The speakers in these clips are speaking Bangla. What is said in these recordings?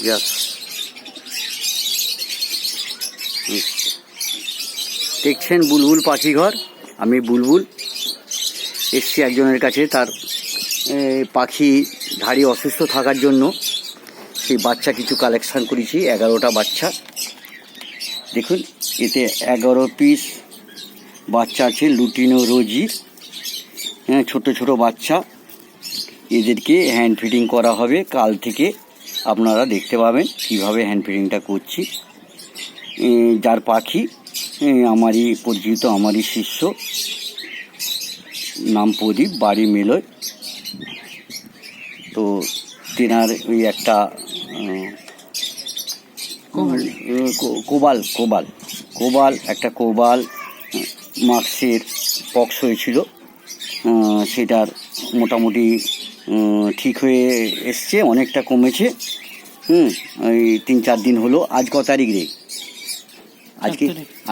যাক, দেখছেন বুলবুল পাখি ঘর। আমি বুলবুল এসছি একজনের কাছে, তার পাখি ধাড়ি অসুস্থ থাকার জন্য সেই বাচ্চা কিছু কালেকশান করেছি। 11টা বাচ্চা দেখুন, এতে 11 পিস বাচ্চা আছে লুটিনো রোজির। হ্যাঁ, ছোট ছোট বাচ্চা, এদেরকে হ্যান্ড ফিডিং করা হবে। কাল থেকে আপনারা দেখতে পাবেন কীভাবে হ্যান্ড ফিডিংটা করছি। যার পাখি আমারই পরিচিত, আমারই শিষ্য, নাম প্রদীপ, বাড়ি মেলয়। তো তেনার ওই একটা কোবাল একটা কোবাল মাক্সের পক্স হয়েছিল, সেটার মোটামুটি ঠিক হয়ে এসছে, অনেকটা কমেছে। ওই 3-4 দিন হলো। আজ কত তারিখ রে?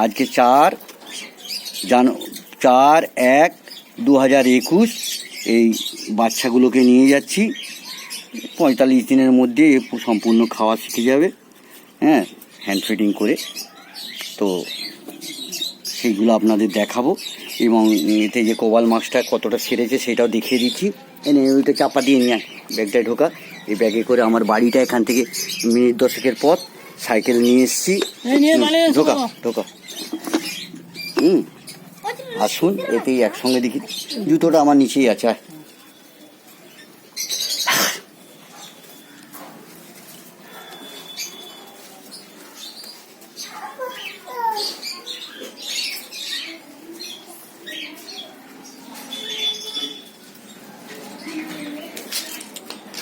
আজকে 4/1/2021। এই বাচ্চাগুলোকে নিয়ে যাচ্ছি। 45 দিনের মধ্যে সম্পূর্ণ খাওয়া শিখে যাবে, হ্যাঁ, হ্যান্ড ফিডিং করে। তো সেইগুলো আপনাদের দেখাবো, এবং এতে যে কোবাল মাছটা কতটা সেরেছে সেটাও দেখিয়ে দিচ্ছি। এনে ওইটা চাপা দিয়ে নিয়ে ব্যাগটায় ঢোকা। এই ব্যাগে করে আমার বাড়িটা এখান থেকে মিনিট 10-এর পথ। সাইকেল নিয়ে এসছি। ঢোকা আসুন, এতেই একসঙ্গে দেখি। জুতোটা আমার নিচেই আছে।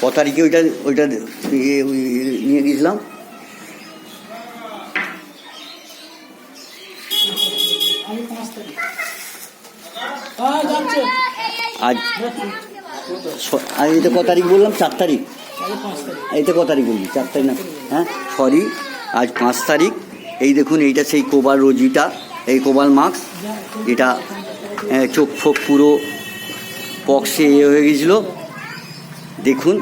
ক তারিখে ওইটা নিয়ে গেছিলাম? আজ এটা ক তারিখ বললাম? 4 তারিখ। এইটা ক তারিখ বলছি? 4 তারিখ না? হ্যাঁ, সরি, আজ 5 তারিখ। এই দেখুন, এইটা সেই কোবাল রোজিটা, এই কোবাল মাস্ক। এটা চোখ ফোক পুরো পক্সে হয়ে গেছিল। দেখুন,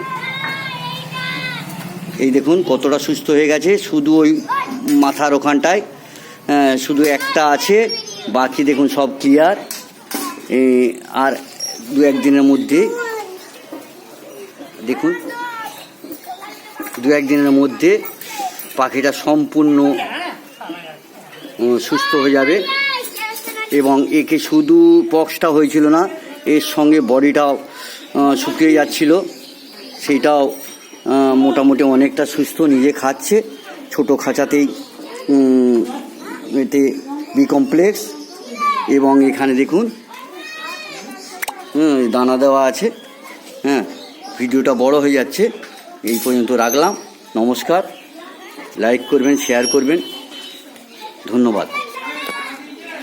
এই দেখুন কতটা সুস্থ হয়ে গেছে। শুধু ওই মাথার ওখানটায় শুধু একটা আছে, বাকি দেখুন সব ক্লিয়ার। আর 2-1 দিনের মধ্যে দেখুন, 2-1 দিনের মধ্যে পাখিটা সম্পূর্ণ সুস্থ হয়ে যাবে। এবং একে শুধু পক্সটা হয়েছিল না, এর সঙ্গে বডিটাও শুকিয়ে যাচ্ছিল, সেইটাও মোটামুটি অনেকটা সুস্থ, নিজে খাচ্ছে ছোট খাঁচাতেই। এতে বি কমপ্লেক্স, এবং এখানে দেখুন দানা দেওয়া আছে। হ্যাঁ, ভিডিওটা বড় হয়ে যাচ্ছে, এই পর্যন্ত রাখলাম। নমস্কার, লাইক করবেন, শেয়ার করবেন, ধন্যবাদ।